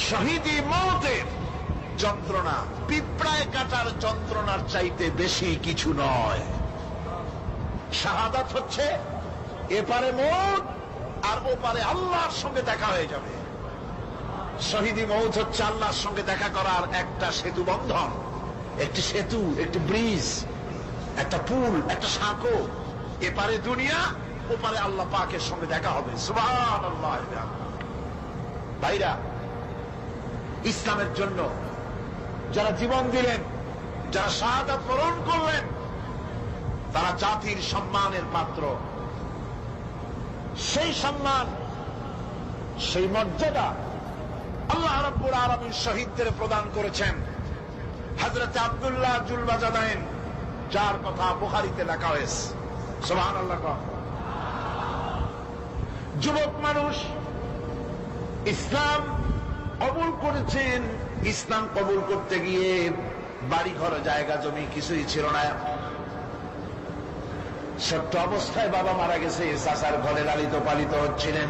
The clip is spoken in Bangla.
শহীদি মওতের যন্ত্রণা পিঁপড়ায় কাটার যন্ত্রণার চাইতে বেশি কিছু নয়। শাহাদাত হচ্ছে এপারে মওত আর ওপারে আল্লাহর সঙ্গে দেখা হয়ে যাবে। শহীদি মওত হচ্ছে আল্লাহর সঙ্গে দেখা করার একটা সেতু বন্ধন, একটি সেতু, একটি ব্রিজ, একটা পুল, একটা সাঁকো। এপারে দুনিয়া, ওপারে আল্লাহ পাকের সঙ্গে দেখা হবে। সুবহানাল্লাহ। ভাইরা, ইসলামের জন্য যারা জীবন দিলেন, যারা শাহাদাত বরণ করলেন, তারা জাতির সম্মানের পাত্র। সেই সম্মান, সেই মর্যাদা আল্লাহ রাব্বুল আলামিন শহীদদের প্রদান করেছেন। হযরত আব্দুল্লাহ জুলবাজাদাইন, যার কথা বুখারীতে লেখা হয়েছে। সুবহানাল্লাহ। যুবক মানুষ ইসলাম কবুল করেছেন। ইসলাম কবুল করতে গিয়ে বাড়ি ঘর জায়গা জমি কিছুই ছিল না। ছোট্ট অবস্থায় বাবা মারা গেছে, চাচার ঘরে লালিত পালিত হচ্ছিলেন।